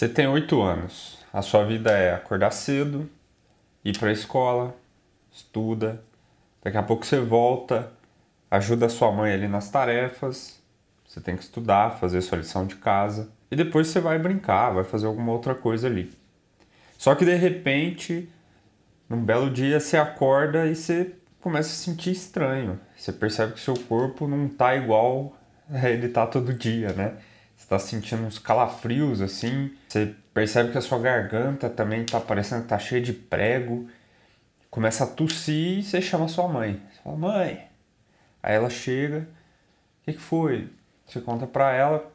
Você tem 8 anos. A sua vida é acordar cedo, ir para a escola, estuda. Daqui a pouco você volta, ajuda a sua mãe ali nas tarefas. Você tem que estudar, fazer sua lição de casa. E depois você vai brincar, vai fazer alguma outra coisa ali. Só que de repente, num belo dia, você acorda e você começa a se sentir estranho. Você percebe que seu corpo não tá igual ele tá todo dia, né? Você tá sentindo uns calafrios assim. Você percebe que a sua garganta também tá parecendo que tá cheia de prego. Começa a tossir e você chama sua mãe. Você fala, mãe. Aí ela chega. O que foi? Você conta pra ela.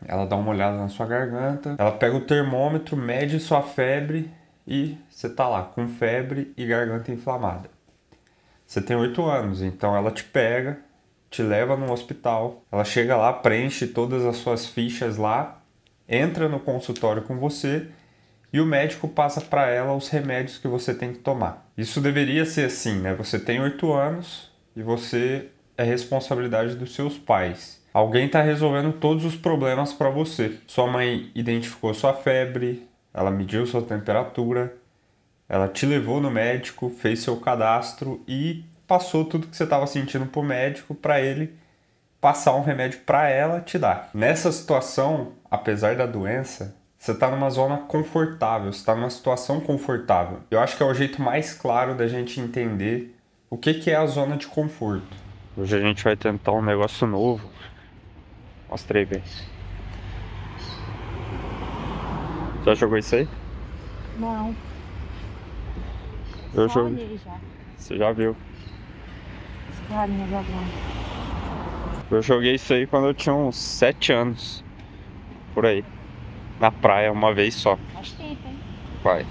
Ela dá uma olhada na sua garganta. Ela pega o termômetro, mede sua febre e você tá lá com febre e garganta inflamada. Você tem 8 anos, então ela te pega, te leva no hospital. Ela chega lá, preenche todas as suas fichas lá, entra no consultório com você e o médico passa para ela os remédios que você tem que tomar. Isso deveria ser assim, né? Você tem 8 anos e você é responsabilidade dos seus pais. Alguém está resolvendo todos os problemas para você. Sua mãe identificou sua febre, ela mediu sua temperatura, ela te levou no médico, fez seu cadastro e passou tudo que você estava sentindo pro médico para ele passar um remédio para ela te dar. Nessa situação, apesar da doença, você está numa zona confortável, você está numa situação confortável. Eu acho que é o jeito mais claro da gente entender o que é a zona de conforto. Hoje a gente vai tentar um negócio novo. Mostrei bem. Já jogou isso aí? Não. Eu Só joguei. olhei já. Você já viu? As carinhas jogando. Eu joguei isso aí quando eu tinha uns 7 anos. Por aí. Na praia, uma vez só. Faz tempo, hein? Faz.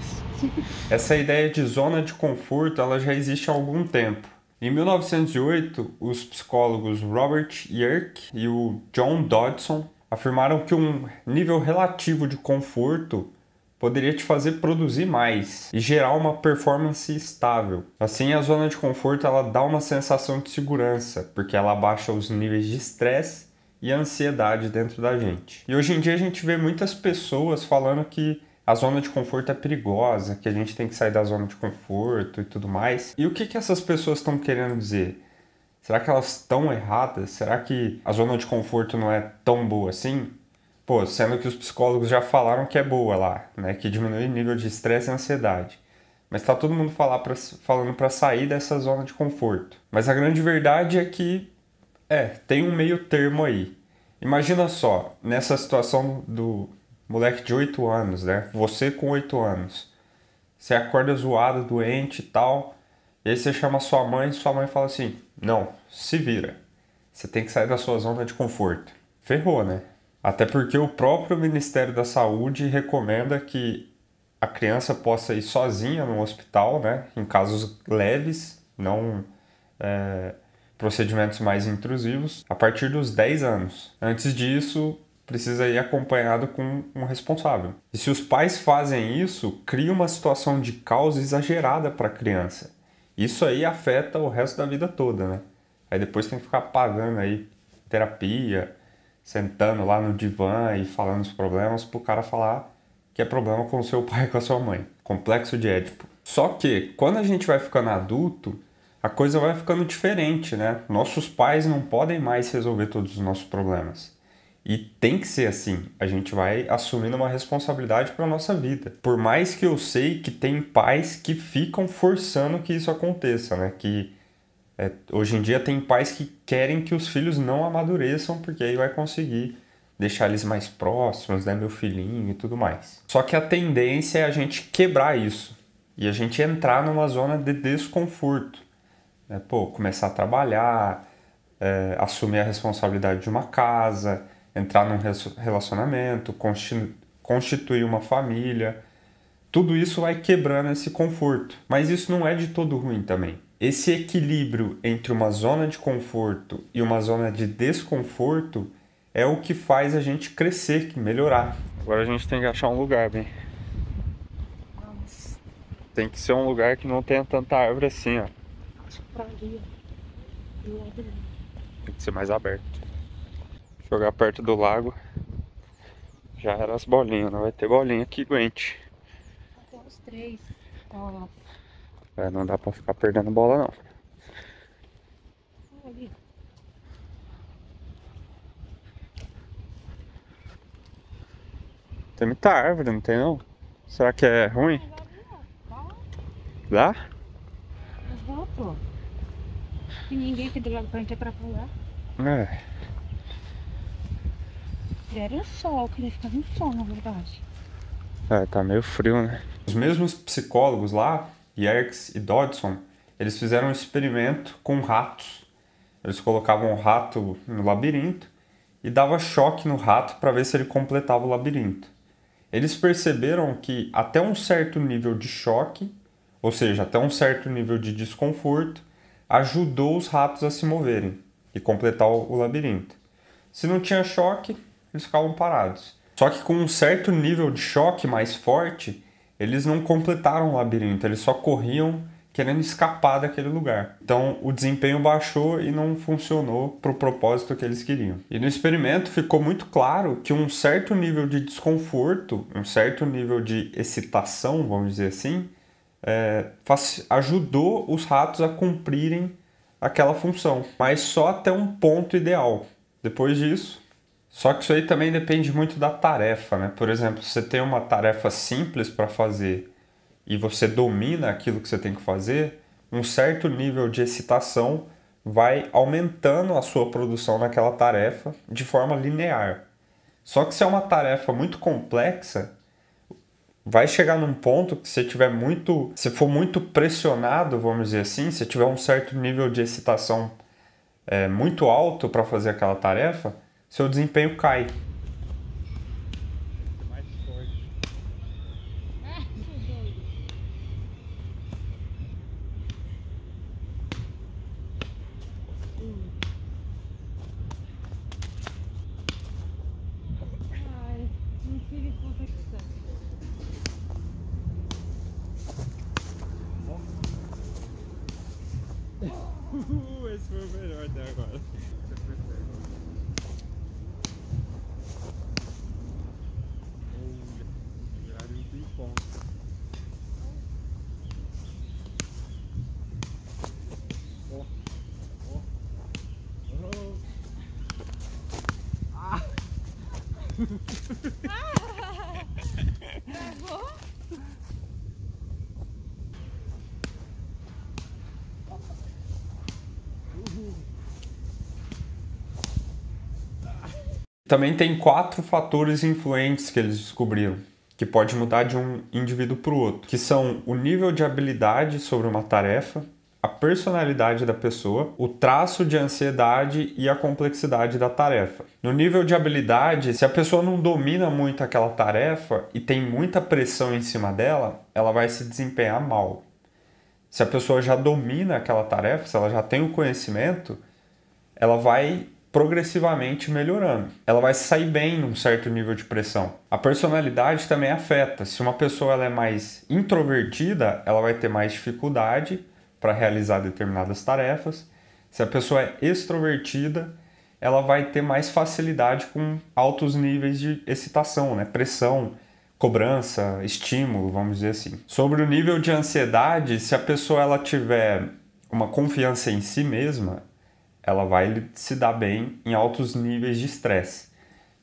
Essa ideia de zona de conforto, ela já existe há algum tempo. Em 1908, os psicólogos Robert Yerke e o John Dodson afirmaram que um nível relativo de conforto poderia te fazer produzir mais e gerar uma performance estável. Assim, a zona de conforto ela dá uma sensação de segurança, porque ela abaixa os níveis de estresse e ansiedade dentro da gente. E hoje em dia a gente vê muitas pessoas falando que a zona de conforto é perigosa, que a gente tem que sair da zona de conforto e tudo mais. E o que essas pessoas estão querendo dizer? Será que elas estão erradas? Será que a zona de conforto não é tão boa assim? Pô, sendo que os psicólogos já falaram que é boa lá, né? Que diminui o nível de estresse e ansiedade. Mas tá todo mundo falando para sair dessa zona de conforto. Mas a grande verdade é que, tem um meio termo aí. Imagina só, nessa situação do moleque de 8 anos, né? Você com 8 anos. Você acorda zoado, doente e tal. E aí você chama sua mãe e sua mãe fala assim, não, se vira. Você tem que sair da sua zona de conforto. Ferrou, né? Até porque o próprio Ministério da Saúde recomenda que a criança possa ir sozinha no hospital, né? Em casos leves, não procedimentos mais intrusivos, a partir dos 10 anos. Antes disso, precisa ir acompanhado com um responsável. E se os pais fazem isso, cria uma situação de caos exagerada para a criança. Isso aí afeta o resto da vida toda, né? Aí depois tem que ficar pagando aí terapia, sentando lá no divã e falando os problemas pro cara falar que é problema com o seu pai e com a sua mãe. Complexo de Édipo. Só que, quando a gente vai ficando adulto, a coisa vai ficando diferente, né? Nossos pais não podem mais resolver todos os nossos problemas. E tem que ser assim. A gente vai assumindo uma responsabilidade para nossa vida. Por mais que eu sei que tem pais que ficam forçando que isso aconteça, né? Hoje em dia tem pais que querem que os filhos não amadureçam, porque aí vai conseguir deixar eles mais próximos, né? Meu filhinho e tudo mais. Só que a tendência é a gente quebrar isso. E a gente entrar numa zona de desconforto. Né? Pô, começar a trabalhar, assumir a responsabilidade de uma casa, entrar num relacionamento, constituir uma família. Tudo isso vai quebrando esse conforto. Mas isso não é de todo ruim também. Esse equilíbrio entre uma zona de conforto e uma zona de desconforto é o que faz a gente crescer, melhorar. Agora a gente tem que achar um lugar, bem. Vamos. Tem que ser um lugar que não tenha tanta árvore assim, ó. Acho que pra ali, ó. Do lado Tem que ser mais aberto. Jogar perto do lago. Já era as bolinhas, não vai ter bolinha que aguente. Até os três. Ó, É, não dá pra ficar perdendo bola não. ali. Tem muita árvore, não tem não? Será que é ruim? Mas ali, ó. Tá. Dá? Uhum, pô. E ninguém aqui do lado pra gente é pra pular. É. Era o sol, queria ficar no sol, na verdade. É, tá meio frio, né? Os mesmos psicólogos lá, Yerkes e Dodson, eles fizeram um experimento com ratos. Eles colocavam o rato no labirinto e dava choque no rato para ver se ele completava o labirinto. Eles perceberam que até um certo nível de choque, ou seja, até um certo nível de desconforto, ajudou os ratos a se moverem e completar o labirinto. Se não tinha choque, eles ficavam parados. Só que com um certo nível de choque mais forte, eles não completaram o labirinto, eles só corriam querendo escapar daquele lugar. Então o desempenho baixou e não funcionou para o propósito que eles queriam. E no experimento ficou muito claro que um certo nível de desconforto, um certo nível de excitação, vamos dizer assim, ajudou os ratos a cumprirem aquela função, mas só até um ponto ideal. Depois disso, só que isso aí também depende muito da tarefa, né? Por exemplo, se você tem uma tarefa simples para fazer e você domina aquilo que você tem que fazer, um certo nível de excitação vai aumentando a sua produção naquela tarefa de forma linear. Só que se é uma tarefa muito complexa, vai chegar num ponto que se for muito pressionado, vamos dizer assim, se tiver um certo nível de excitação muito alto para fazer aquela tarefa, seu desempenho cai. Ai, não tive convicção. Esse foi o melhor até agora. Viraram um ping-pong. Também tem 4 fatores influentes que eles descobriram, que pode mudar de um indivíduo para o outro, que são o nível de habilidade sobre uma tarefa, a personalidade da pessoa, o traço de ansiedade e a complexidade da tarefa. No nível de habilidade, se a pessoa não domina muito aquela tarefa e tem muita pressão em cima dela, ela vai se desempenhar mal. Se a pessoa já domina aquela tarefa, se ela já tem o conhecimento, ela vai progressivamente melhorando. Ela vai sair bem num certo nível de pressão. A personalidade também afeta. Se uma pessoa ela é mais introvertida, ela vai ter mais dificuldade para realizar determinadas tarefas. Se a pessoa é extrovertida, ela vai ter mais facilidade com altos níveis de excitação, né? Pressão, cobrança, estímulo, vamos dizer assim. Sobre o nível de ansiedade, se a pessoa ela tiver uma confiança em si mesma, ela vai se dar bem em altos níveis de estresse.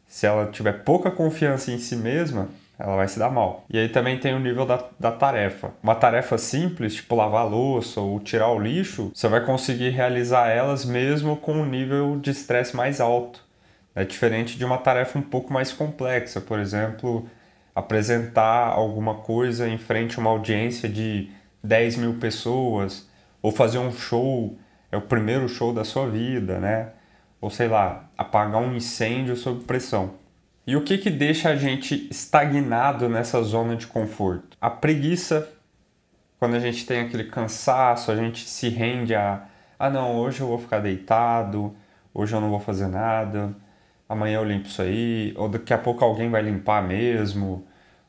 Se ela tiver pouca confiança em si mesma, ela vai se dar mal. E aí também tem o nível da tarefa. Uma tarefa simples, tipo lavar a louça ou tirar o lixo, você vai conseguir realizar elas mesmo com um nível de estresse mais alto. É diferente de uma tarefa um pouco mais complexa, por exemplo, apresentar alguma coisa em frente a uma audiência de 10 mil pessoas, ou fazer um show, é o primeiro show da sua vida, né? Ou sei lá, apagar um incêndio sob pressão. E o que deixa a gente estagnado nessa zona de conforto? A preguiça, quando a gente tem aquele cansaço, a gente se rende ah não, hoje eu vou ficar deitado, hoje eu não vou fazer nada, amanhã eu limpo isso aí, ou daqui a pouco alguém vai limpar mesmo,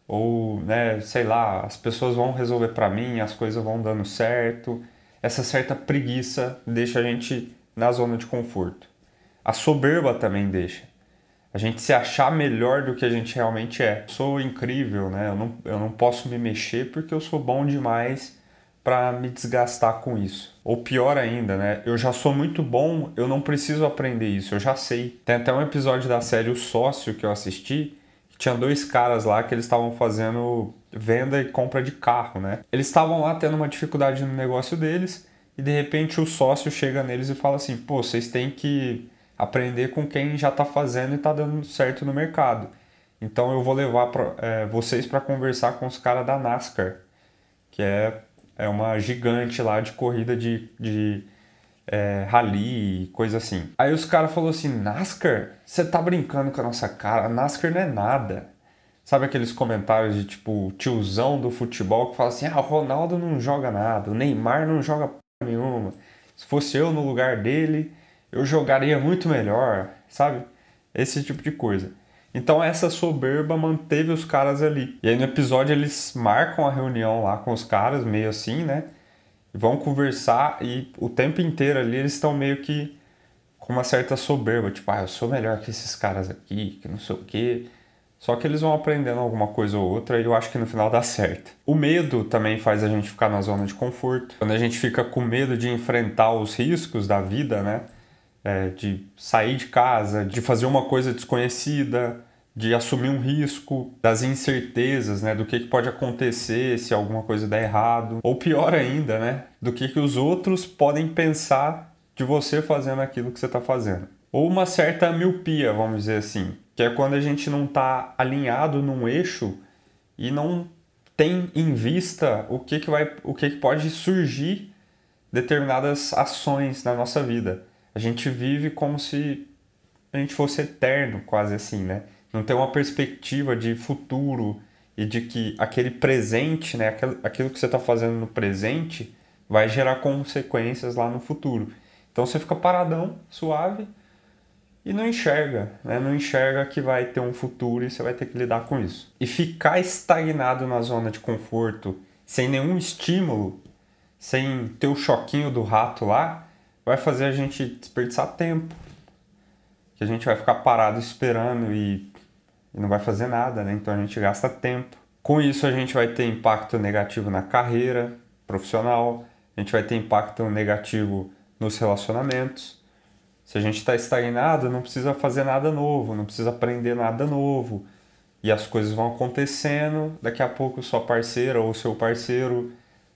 ou, né, sei lá, as pessoas vão resolver para mim, as coisas vão dando certo. Essa certa preguiça deixa a gente na zona de conforto. A soberba também deixa. A gente se achar melhor do que a gente realmente é. Eu sou incrível, né? Eu não posso me mexer porque eu sou bom demais para me desgastar com isso. Ou pior ainda, né? Eu já sou muito bom, eu não preciso aprender isso, eu já sei. Tem até um episódio da série O Sócio que eu assisti, que tinha dois caras lá que eles estavam fazendo venda e compra de carro, né? Eles estavam lá tendo uma dificuldade no negócio deles e de repente o sócio chega neles e fala assim: pô, vocês têm que aprender com quem já está fazendo e está dando certo no mercado. Então eu vou levar vocês para conversar com os caras da NASCAR, que é uma gigante lá de corrida de rally, coisa assim. Aí os caras falaram assim: NASCAR? Você tá brincando com a nossa cara? NASCAR não é nada. Sabe aqueles comentários de tipo tiozão do futebol que fala assim: ah, o Ronaldo não joga nada, o Neymar não joga porra nenhuma. Se fosse eu no lugar dele, eu jogaria muito melhor, sabe? Esse tipo de coisa. Então essa soberba manteve os caras ali. E aí no episódio eles marcam a reunião lá com os caras, meio assim, né? E vão conversar e o tempo inteiro ali eles estão meio que com uma certa soberba. Tipo, ah, eu sou melhor que esses caras aqui, que não sei o quê. Só que eles vão aprendendo alguma coisa ou outra e eu acho que no final dá certo. O medo também faz a gente ficar na zona de conforto. Quando a gente fica com medo de enfrentar os riscos da vida, né? De sair de casa, de fazer uma coisa desconhecida, de assumir um risco, das incertezas, né? Do que pode acontecer se alguma coisa der errado. Ou pior ainda, né? Do que os outros podem pensar de você fazendo aquilo que você está fazendo. Ou uma certa miopia, vamos dizer assim, que é quando a gente não está alinhado num eixo e não tem em vista o que pode surgir determinadas ações na nossa vida. A gente vive como se a gente fosse eterno, quase assim, né? Não tem uma perspectiva de futuro e de que aquele presente, né? Aquilo que você está fazendo no presente vai gerar consequências lá no futuro. Então você fica paradão, suave e não enxerga, né? Não enxerga que vai ter um futuro e você vai ter que lidar com isso. E ficar estagnado na zona de conforto, sem nenhum estímulo, sem ter o choquinho do rato lá, vai fazer a gente desperdiçar tempo. Que a gente vai ficar parado esperando e não vai fazer nada, né? Então a gente gasta tempo. Com isso a gente vai ter impacto negativo na carreira profissional, a gente vai ter impacto negativo nos relacionamentos. Se a gente está estagnado, não precisa fazer nada novo, não precisa aprender nada novo. E as coisas vão acontecendo, daqui a pouco sua parceira ou seu parceiro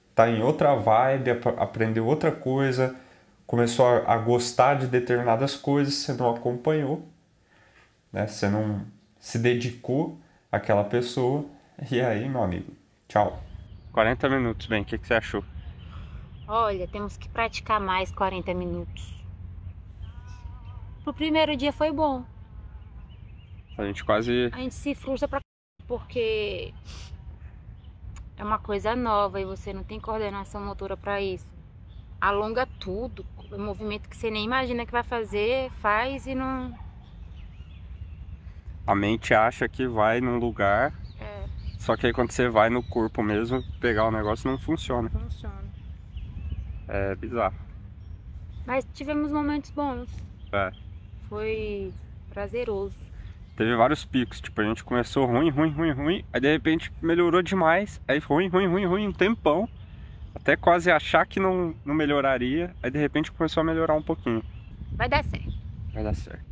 está em outra vibe, aprendeu outra coisa, começou a gostar de determinadas coisas, você não acompanhou, né? Você não se dedicou àquela pessoa, e aí, meu amigo, tchau. 40 minutos, bem, o que você achou? Olha, temos que praticar mais 40 minutos. Pro primeiro dia foi bom. A gente quase... A gente se frustra porque é uma coisa nova e você não tem coordenação motora pra isso. Alonga tudo, é um movimento que você nem imagina que vai fazer, faz e não... A mente acha que vai num lugar, só que aí quando você vai no corpo mesmo, pegar o negócio não funciona. Não funciona. É bizarro. Mas tivemos momentos bons. É. Foi prazeroso. Teve vários picos, tipo, a gente começou ruim, aí de repente melhorou demais, aí foi ruim, um tempão, até quase achar que não melhoraria, aí de repente começou a melhorar um pouquinho. Vai dar certo. Vai dar certo.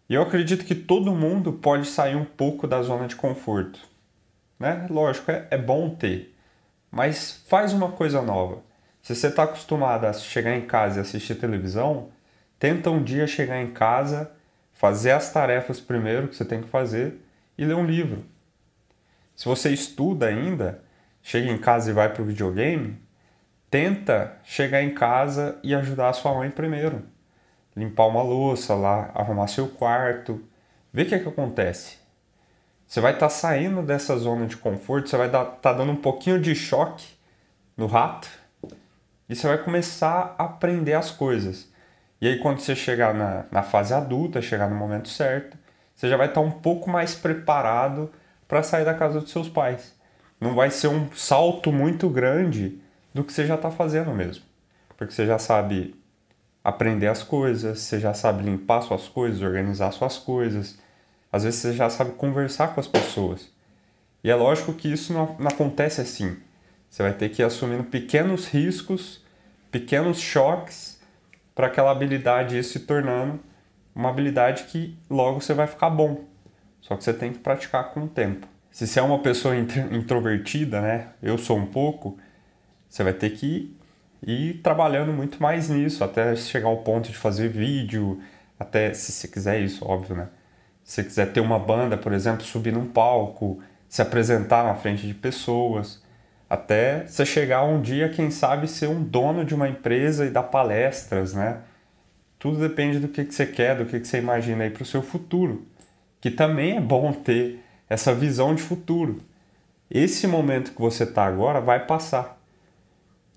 E eu acredito que todo mundo pode sair um pouco da zona de conforto, né? Lógico, é bom ter, mas faz uma coisa nova. Se você está acostumado a chegar em casa e assistir televisão, tenta um dia chegar em casa, fazer as tarefas primeiro que você tem que fazer e ler um livro. Se você estuda ainda, chega em casa e vai para o videogame, tenta chegar em casa e ajudar a sua mãe primeiro. Limpar uma louça lá, arrumar seu quarto, ver o que acontece. Você vai estar saindo dessa zona de conforto, você vai estar dando um pouquinho de choque no rato e você vai começar a aprender as coisas. E aí quando você chegar na fase adulta, chegar no momento certo, você já vai estar um pouco mais preparado para sair da casa dos seus pais. Não vai ser um salto muito grande do que você já está fazendo mesmo. Porque você já sabe aprender as coisas, você já sabe limpar suas coisas, organizar suas coisas, Às vezes você já sabe conversar com as pessoas. E é lógico que isso não acontece assim. Você vai ter que ir assumindo pequenos riscos, pequenos choques, para aquela habilidade ir se tornando uma habilidade que logo você vai ficar bom. Só que você tem que praticar com o tempo. Se você é uma pessoa introvertida, né? Eu sou um pouco, você vai ter que ir trabalhando muito mais nisso, até chegar ao ponto de fazer vídeo, até se você quiser isso, óbvio, né? Se você quiser ter uma banda, por exemplo, subir num palco, se apresentar na frente de pessoas, até você chegar um dia, quem sabe, ser um dono de uma empresa e dar palestras, né? Tudo depende do que você quer, do que você imagina aí para o seu futuro, que também é bom ter essa visão de futuro. Esse momento que você está agora vai passar.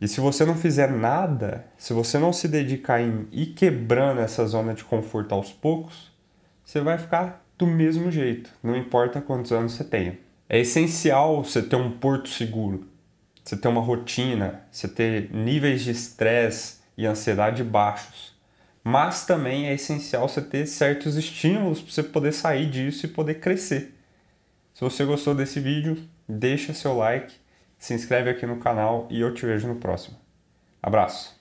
E se você não fizer nada, se você não se dedicar em ir quebrando essa zona de conforto aos poucos, você vai ficar do mesmo jeito, não importa quantos anos você tenha. É essencial você ter um porto seguro, você ter uma rotina, você ter níveis de estresse e ansiedade baixos. Mas também é essencial você ter certos estímulos para você poder sair disso e poder crescer. Se você gostou desse vídeo, deixa seu like, se inscreve aqui no canal e eu te vejo no próximo. Abraço!